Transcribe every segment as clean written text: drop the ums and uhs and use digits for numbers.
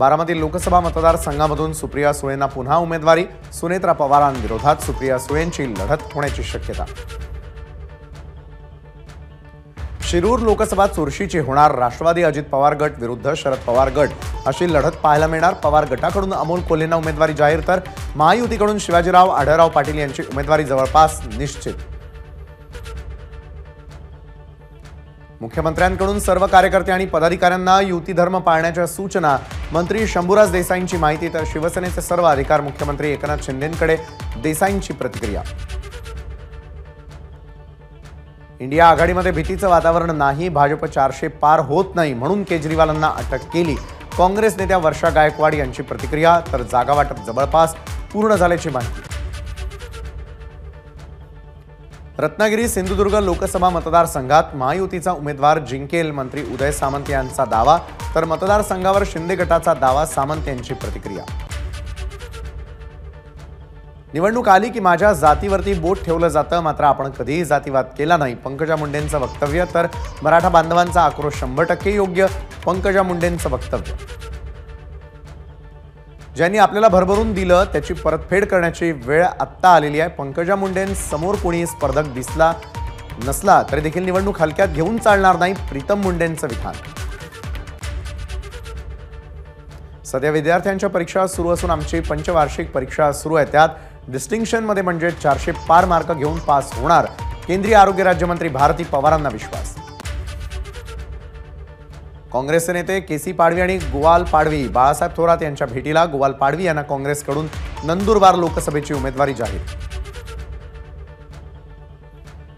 बारामती लोकसभा मतदारसंघामधून सुप्रिया सुळेंना पुन्हा उमेदवारी। सुनेत्रा पवारांविरोधात सुप्रिया सुळेंची लढत होण्याची शक्यता। शिरूर लोकसभा चुरशीची होणार। राष्ट्रवादी अजित पवार गट विरुद्ध शरद पवार गट अशी लढत पाहायला मिळणार। पवार गटाकडून अमोल कोल्हेंना उमेदवारी जाहीर, तर महायुतीकडून शिवाजीराव आढळराव पाटील यांची उमेदवारी जवळपास निश्चित। मुख्यमंत्र्यांकडून सर्व कार्यकर्ते आणि पदाधिकाऱ्यांना युती धर्म पाळण्याच्या सूचना। मंत्री शंभूराज देसाईंची माहिती, तर शिवसेनेचे सर्व अधिकार मुख्यमंत्री एकनाथ शिंदेंकडे। देसाईंची प्रतिक्रिया। इंडिया आघाडीमध्ये भीतीचं वातावरण नाही। भाजप 400 पार होत नाही म्हणून केजरीवालांना अटक केली। काँग्रेस नेत्या वर्षा गायकवाड यांची प्रतिक्रिया, तर जागा वाटप जवळपास पूर्ण झाल्याची माहिती। रत्नागिरी सिंधुदुर्ग लोकसभा मतदारसंघात महायुतीचा उमेदवार जिंकेल, मंत्री उदय सामंत यांचा दावा, तर मतदारसंघावर शिंदे गटाचा दावा। सामंत यांची प्रतिक्रिया। निवडणूक आली की माझ्या जातीवरती बोट ठेवलं जातं, मात्र आपण कधीही जातीवाद केला नाही। पंकजा मुंडेंचं वक्तव्य, तर मराठा बांधवांचा आक्रोश 100% योग्य। पंकजा मुंडेंचं वक्तव्य। ज्यांनी आपल्याला भरभरून दिलं त्याची परतफेड करण्याची वेळ आत्ता आलेली आहे। पंकजा मुंडेंसमोर कोणी स्पर्धक दिसला नसला तरी देखील निवडणूक हलक्यात घेऊन चालणार नाही। प्रीतम मुंडेंचं विधान। सध्या विद्यार्थ्यांच्या परीक्षा सुरू असून आमची पंचवार्षिक परीक्षा सुरू आहे, त्यात डिस्टिंक्शन मध्ये म्हणजे 400 पार मार्क घेऊन पास होणार। केंद्रीय आरोग्य राज्यमंत्री भारती पवारांना विश्वास। काँग्रेसचे नेते केसी पाडवी आणि गोवाल पाडवी बाळासाहेब थोरात यांच्या भेटीला। गोवाल पाडवी यांना काँग्रेसकडून नंदुरबार लोकसभेची उमेदवारी जाहीर।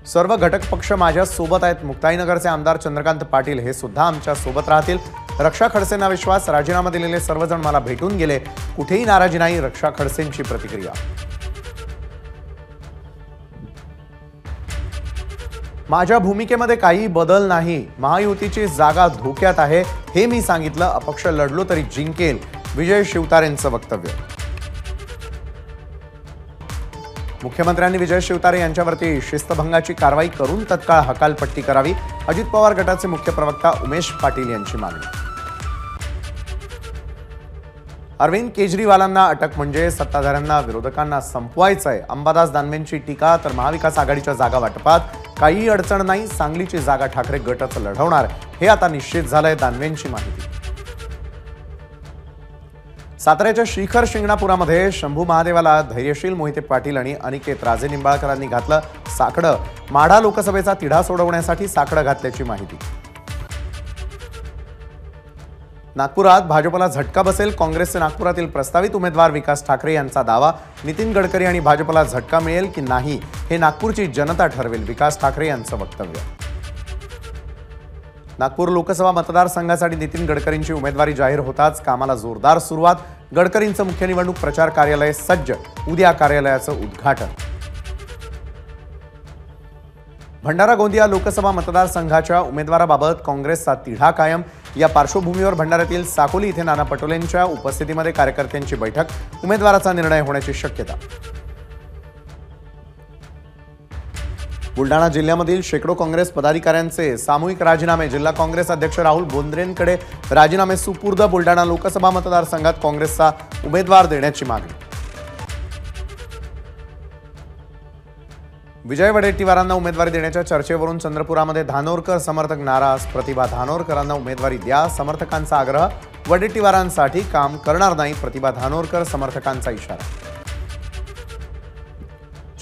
सर्व घटक पक्ष माझ्या सोबत आहेत। मुक्ताईनगरचे आमदार चंद्रकांत पाटील हे सुद्धा आमच्या सोबत राहतील। रक्षा खडसेंना विश्वास। राजीनामा दिलेले सर्वजण मला भेटून गेले, कुठेही नाराजी नाही। रक्षा खडसेंची प्रतिक्रिया। माझ्या भूमिकेमध्ये काही बदल नाही। महायुतीची जागा धोक्यात आहे हे मी सांगितलं। अपक्ष लढलो तरी जिंकेल, विजय शिवतारेंचं वक्तव्य। मुख्यमंत्र्यांनी विजय शिवतारे यांच्यावरती शिस्तभंगाची कारवाई करून तत्काळ हकालपट्टी करावी। अजित पवार गटाचे मुख्य प्रवक्ता उमेश पाटील यांची मागणी। अरविंद केजरीवालांना अटक म्हणजे सत्ताधाऱ्यांना विरोधकांना संपवायचं आहे। अंबादास दानवेंची टीका, तर महाविकास आघाडीच्या जागा वाटपात काही अडचण नाही। सांगलीची जागा ठाकरे गटच लढवणार हे आता निश्चित झालंय। दानवेंची माहिती। साताऱ्याच्या शिखर शिंगणापुरामध्ये शंभू महादेवाला धैर्यशील मोहिते पाटील आणि अनिकेत राजे निंबाळकरांनी घातलं साकडं। माढा लोकसभेचा तिढा सोडवण्यासाठी साकडं घातल्याची माहिती। नागपुरात भाजपला झटका बसेल। काँग्रेसचे नागपुरातील प्रस्तावित उमेदवार विकास ठाकरे यांचा दावा। नितीन गडकरी आणि भाजपला झटका मिळेल की नाही हे नागपूरची जनता ठरवेल। विकास ठाकरे यांचं वक्तव्य। नागपूर लोकसभा मतदारसंघासाठी नितीन गडकरींची उमेदवारी जाहीर होताच कामाला जोरदार सुरुवात। गडकरींचं मुख्य निवडणूक प्रचार कार्यालय सज्ज। उद्या कार्यालयाचं उद्घाटन। भंडारा गोंदिया लोकसभा मतदारसंघाच्या उमेदवाराबाबत काँग्रेसचा तिढा कायम। या पार्श्वभूमीवर भंडाऱ्यातील साकोली इथे नाना पटोलेंच्या उपस्थितीमध्ये कार्यकर्त्यांची बैठक। उमेदवाराचा निर्णय होण्याची शक्यता। बुलढाणा जिल्ह्यामधील शेकडो काँग्रेस पदाधिकाऱ्यांचे सामूहिक राजीनामे। जिल्हा काँग्रेस अध्यक्ष राहुल बोंद्रेंकडे राजीनामे सुपूर्द। बुलढाणा लोकसभा मतदारसंघात काँग्रेसचा उमेदवार देण्याची मागणी। विजय वडेट्टीवारांना उमेदवारी देण्याच्या चर्चेवरून चंद्रपुरामध्ये धानोरकर समर्थक नाराज। प्रतिभा धानोरकरांना उमेदवारी द्या, समर्थकांचा आग्रह। वडेट्टीवारांसाठी काम करणार नाही, प्रतिभा धानोरकर समर्थकांचा इशारा।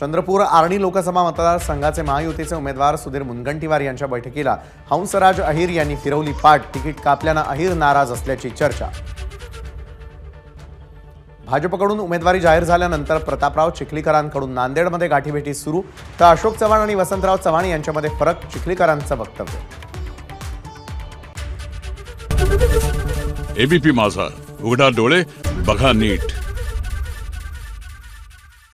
चंद्रपूर आर्णी लोकसभा मतदारसंघाचे महायुतीचे उमेदवार सुधीर मुनगंटीवार यांच्या बैठकीला हंसराज अहिर यांनी फिरवली पाठ। तिकीट कापल्यानं अहिर नाराज असल्याची चर्चा। भाजपकडून उमेदवारी जाहीर झाल्यानंतर प्रतापराव चिखलीकरांकडून नांदेडमध्ये गाठीभेटी सुरू, तर अशोक चव्हाण आणि वसंतराव चव्हाण यांच्यामध्ये फरक। चिखलीकरांचं वक्तव्य। एबीपी माझा, उघडा डोळे बघा नीट।